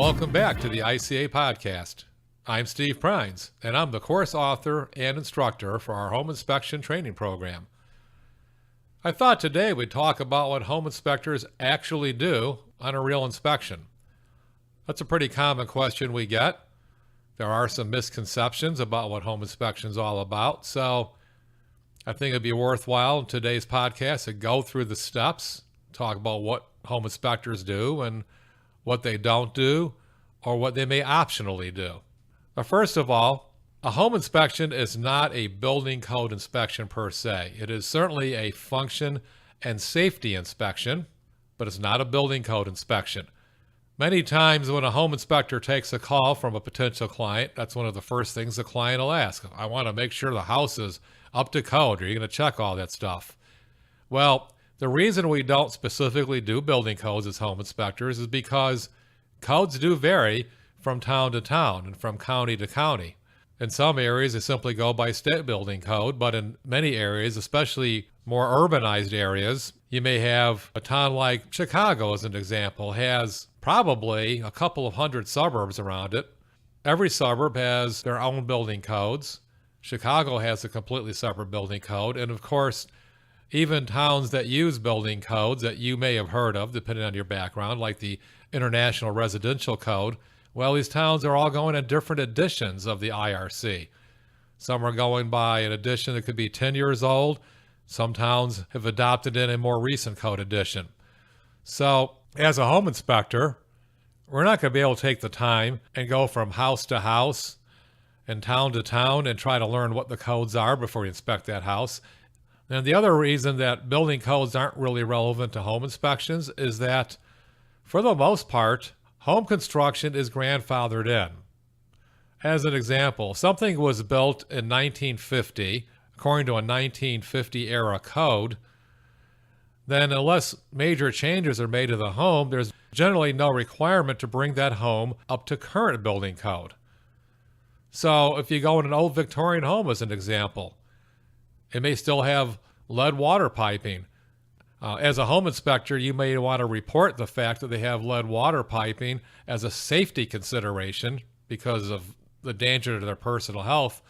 Welcome back to the ICA podcast. I'm Steve Prines, and I'm the course author and instructor for our home inspection training program. I thought today we'd talk about what home inspectors actually do on a real inspection. That's a pretty common question we get. There are some misconceptions about what home inspection is all about, so I think it'd be worthwhile in today's podcast to go through the steps, talk about what home inspectors do and what they don't do, or what they may optionally do. But first of all, a home inspection is not a building code inspection per se. It is certainly a function and safety inspection, but it's not a building code inspection. Many times when a home inspector takes a call from a potential client, that's one of the first things the client will ask. I want to make sure the house is up to code. Are you going to check all that stuff? Well, the reason we don't specifically do building codes as home inspectors is because codes do vary from town to town and from county to county. In some areas, they simply go by state building code, but in many areas, especially more urbanized areas, you may have a town like Chicago, as an example, has probably a couple of hundred suburbs around it. Every suburb has their own building codes. Chicago has a completely separate building code, and of course, even towns that use building codes that you may have heard of, depending on your background, like the International Residential Code, well, these towns are all going in different editions of the IRC. Some are going by an edition that could be 10 years old. Some towns have adopted in a more recent code edition. So, as a home inspector, we're not going to be able to take the time and go from house to house and town to town and try to learn what the codes are before we inspect that house. And the other reason that building codes aren't really relevant to home inspections is that, for the most part, home construction is grandfathered in. As an example, something was built in 1950, according to a 1950 era code, then unless major changes are made to the home, there's generally no requirement to bring that home up to current building code. So if you go in an old Victorian home, as an example, it may still have lead water piping. As a home inspector, you may want to report the fact that they have lead water piping as a safety consideration because of the danger to their personal health,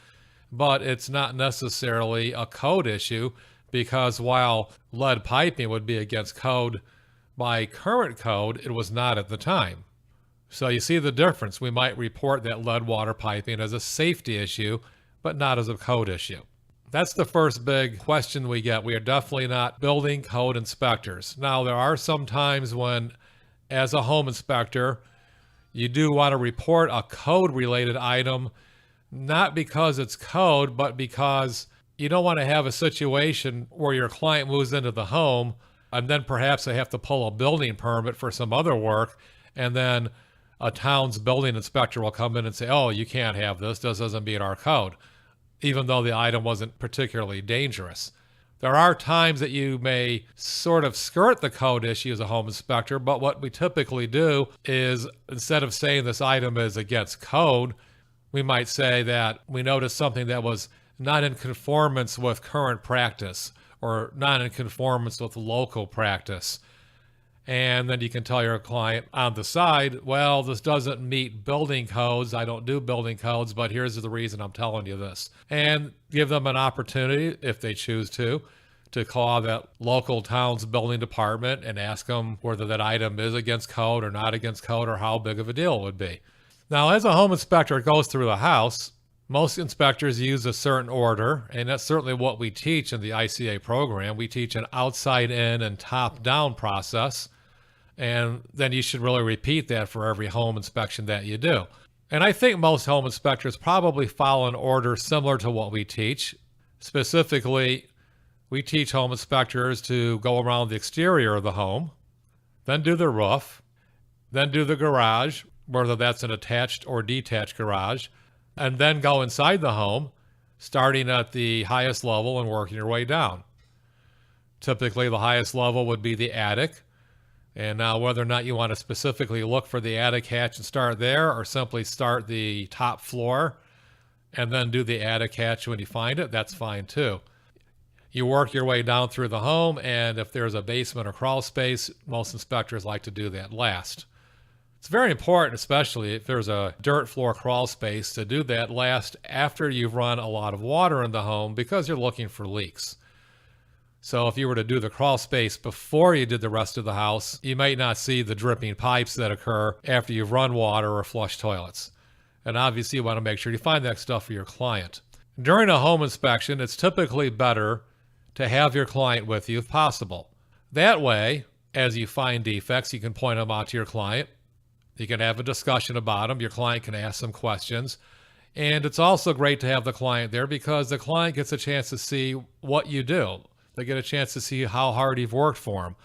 but it's not necessarily a code issue because while lead piping would be against code by current code, it was not at the time. So you see the difference. We might report that lead water piping as a safety issue, but not as a code issue. That's the first big question we get. We are definitely not building code inspectors. Now, there are some times when, as a home inspector, you do want to report a code-related item, not because it's code, but because you don't want to have a situation where your client moves into the home and then perhaps they have to pull a building permit for some other work, and then a town's building inspector will come in and say, oh, you can't have this doesn't meet our code, even though the item wasn't particularly dangerous. There are times that you may sort of skirt the code issue as a home inspector, but what we typically do is, instead of saying this item is against code, we might say that we noticed something that was not in conformance with current practice or not in conformance with local practice. And then you can tell your client on the side, well, this doesn't meet building codes. I don't do building codes, but here's the reason I'm telling you this. And give them an opportunity, if they choose to call that local town's building department and ask them whether that item is against code or not against code or how big of a deal it would be. Now, as a home inspector goes through the house, most inspectors use a certain order, and that's certainly what we teach in the ICA program. We teach an outside-in and top-down process. And then you should really repeat that for every home inspection that you do. And I think most home inspectors probably follow an order similar to what we teach. Specifically, we teach home inspectors to go around the exterior of the home, then do the roof, then do the garage, whether that's an attached or detached garage, and then go inside the home, starting at the highest level and working your way down. Typically, the highest level would be the attic. And now whether or not you want to specifically look for the attic hatch and start there, or simply start the top floor and then do the attic hatch when you find it, that's fine too. You work your way down through the home, and if there's a basement or crawl space, most inspectors like to do that last. It's very important, especially if there's a dirt floor crawl space, to do that last after you've run a lot of water in the home because you're looking for leaks. So if you were to do the crawl space before you did the rest of the house, you might not see the dripping pipes that occur after you've run water or flushed toilets. And obviously you want to make sure you find that stuff for your client. During a home inspection, it's typically better to have your client with you if possible. That way, as you find defects, you can point them out to your client. You can have a discussion about them. Your client can ask some questions. And it's also great to have the client there because the client gets a chance to see what you do. They get a chance to see how hard you've worked for them.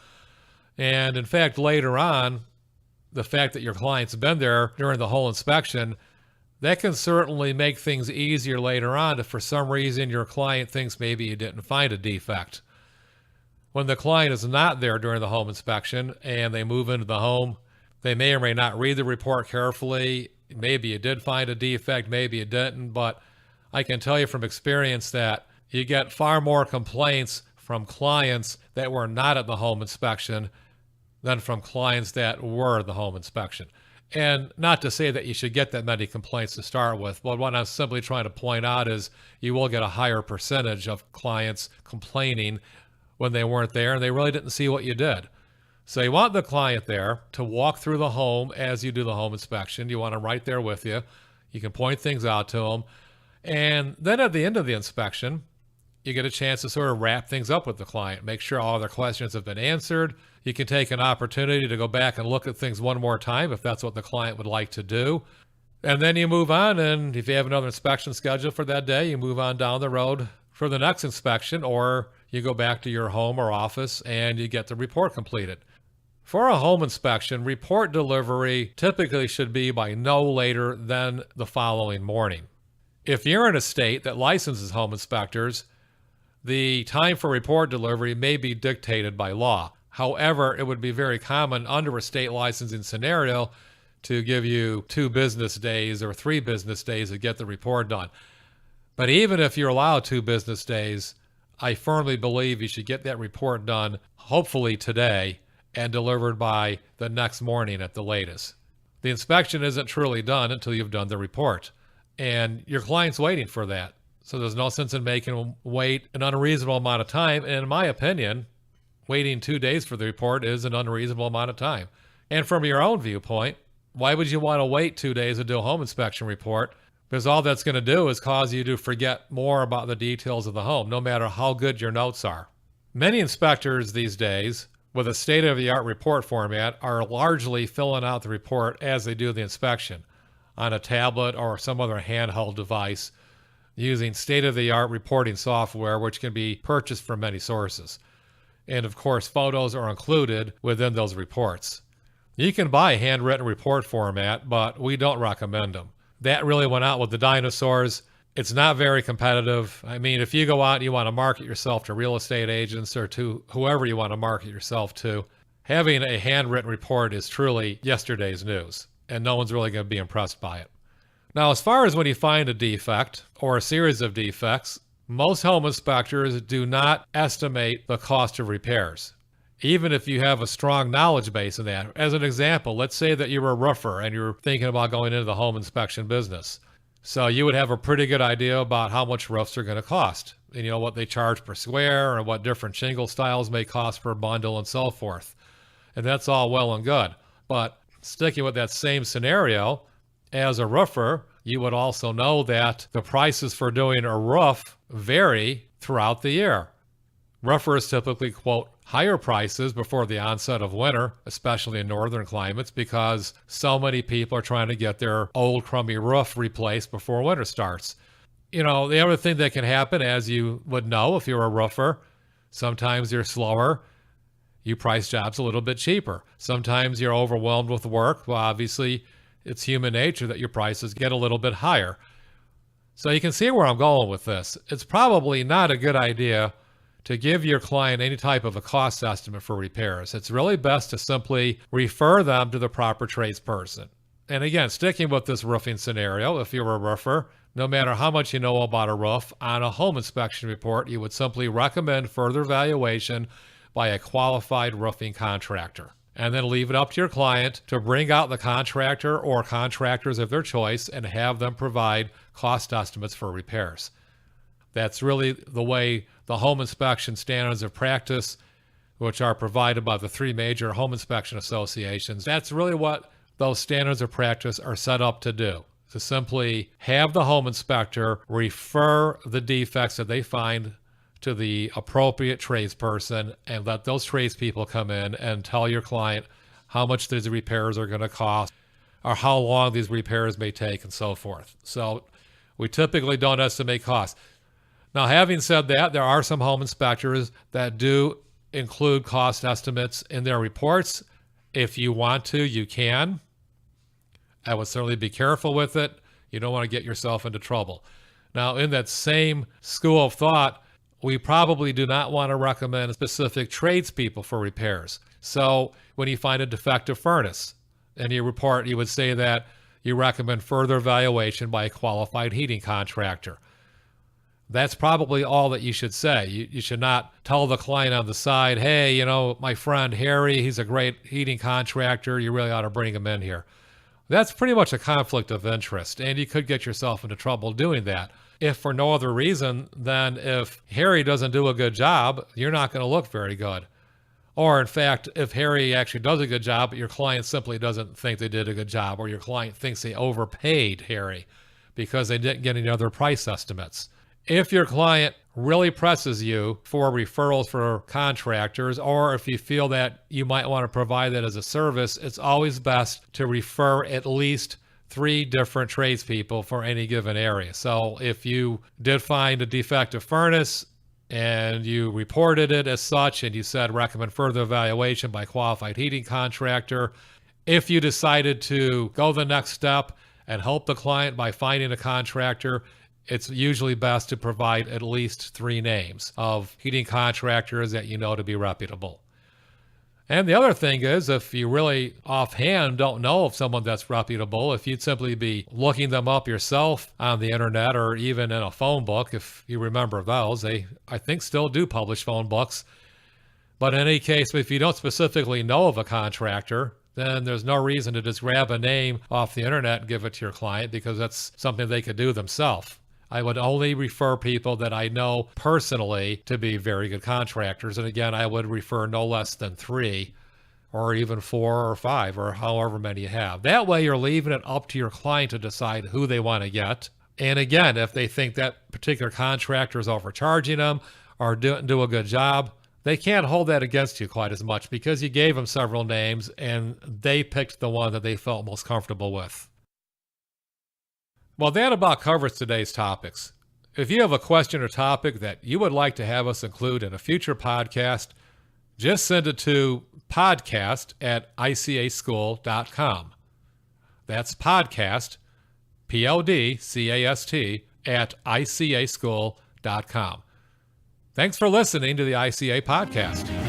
And in fact, later on, the fact that your client's been there during the whole inspection, that can certainly make things easier later on if for some reason your client thinks maybe you didn't find a defect. When the client is not there during the home inspection and they move into the home, they may or may not read the report carefully. Maybe you did find a defect, maybe you didn't, but I can tell you from experience that you get far more complaints from clients that were not at the home inspection than from clients that were at the home inspection. And not to say that you should get that many complaints to start with, but what I'm simply trying to point out is you will get a higher percentage of clients complaining when they weren't there and they really didn't see what you did. So you want the client there to walk through the home as you do the home inspection. You want them right there with you. You can point things out to them. And then at the end of the inspection, you get a chance to sort of wrap things up with the client, make sure all their questions have been answered. You can take an opportunity to go back and look at things one more time if that's what the client would like to do. And then you move on, and if you have another inspection scheduled for that day, you move on down the road for the next inspection, or you go back to your home or office and you get the report completed. For a home inspection, report delivery typically should be by no later than the following morning. If you're in a state that licenses home inspectors, the time for report delivery may be dictated by law. However, it would be very common under a state licensing scenario to give you 2 business days or 3 business days to get the report done. But even if you're allowed 2 business days, I firmly believe you should get that report done, hopefully today, and delivered by the next morning at the latest. The inspection isn't truly done until you've done the report, and your client's waiting for that. So there's no sense in making them wait an unreasonable amount of time. And in my opinion, waiting 2 days for the report is an unreasonable amount of time. And from your own viewpoint, why would you want to wait 2 days to do a home inspection report? Because all that's going to do is cause you to forget more about the details of the home, no matter how good your notes are. Many inspectors these days, with a state-of-the-art report format, are largely filling out the report as they do the inspection on a tablet or some other handheld device using state-of-the-art reporting software, which can be purchased from many sources. And of course, photos are included within those reports. You can buy a handwritten report format, but we don't recommend them. That really went out with the dinosaurs. It's not very competitive. I mean, if you go out and you want to market yourself to real estate agents or to whoever you want to market yourself to, having a handwritten report is truly yesterday's news, and no one's really going to be impressed by it. Now, as far as when you find a defect or a series of defects, most home inspectors do not estimate the cost of repairs, even if you have a strong knowledge base in that. As an example, let's say that you're a roofer and you're thinking about going into the home inspection business. So you would have a pretty good idea about how much roofs are going to cost, and you know what they charge per square and what different shingle styles may cost per bundle and so forth. And that's all well and good. But sticking with that same scenario, as a roofer, you would also know that the prices for doing a roof vary throughout the year. Roofers typically quote higher prices before the onset of winter, especially in northern climates, because so many people are trying to get their old crummy roof replaced before winter starts. You know, the other thing that can happen, as you would know if you're a roofer, sometimes you're slower, you price jobs a little bit cheaper. Sometimes you're overwhelmed with work. Well, obviously, it's human nature that your prices get a little bit higher. So you can see where I'm going with this. It's probably not a good idea to give your client any type of a cost estimate for repairs. It's really best to simply refer them to the proper tradesperson. And again, sticking with this roofing scenario, if you're a roofer, no matter how much you know about a roof, on a home inspection report, you would simply recommend further evaluation by a qualified roofing contractor. and then leave it up to your client to bring out the contractor or contractors of their choice and have them provide cost estimates for repairs. That's really the way the home inspection standards of practice, which are provided by the three major home inspection associations, that's really what those standards of practice are set up to do, to simply have the home inspector refer the defects that they find to the appropriate tradesperson and let those tradespeople come in and tell your client how much these repairs are going to cost or how long these repairs may take and so forth. So we typically don't estimate costs. Now, having said that, there are some home inspectors that do include cost estimates in their reports. If you want to, you can. I would certainly be careful with it. You don't want to get yourself into trouble. Now, in that same school of thought, we probably do not want to recommend specific tradespeople for repairs. So when you find a defective furnace in your report, you would say that you recommend further evaluation by a qualified heating contractor. That's probably all that you should say. You should not tell the client on the side, hey, my friend Harry, he's a great heating contractor. You really ought to bring him in here. That's pretty much a conflict of interest, and you could get yourself into trouble doing that. If for no other reason than if Harry doesn't do a good job, you're not going to look very good. Or in fact, if Harry actually does a good job, but your client simply doesn't think they did a good job, or your client thinks they overpaid Harry because they didn't get any other price estimates. If your client really presses you for referrals for contractors, or if you feel that you might want to provide that as a service, it's always best to refer at least 3 different tradespeople for any given area. So if you did find a defective furnace and you reported it as such and you said recommend further evaluation by qualified heating contractor, if you decided to go the next step and help the client by finding a contractor, it's usually best to provide at least 3 names of heating contractors that you know to be reputable. And the other thing is, if you really offhand don't know of someone that's reputable, if you'd simply be looking them up yourself on the internet or even in a phone book, if you remember those, they, I think, still do publish phone books. But in any case, if you don't specifically know of a contractor, then there's no reason to just grab a name off the internet and give it to your client, because that's something they could do themselves. I would only refer people that I know personally to be very good contractors. And again, I would refer no less than 3 or even 4 or 5 or however many you have. That way you're leaving it up to your client to decide who they want to get. And again, if they think that particular contractor is overcharging them or didn't do a good job, they can't hold that against you quite as much because you gave them several names and they picked the one that they felt most comfortable with. Well, that about covers today's topics. If you have a question or topic that you would like to have us include in a future podcast, just send it to podcast@icaschool.com. That's podcast, PODCAST, @icaschool.com. Thanks for listening to the ICA podcast.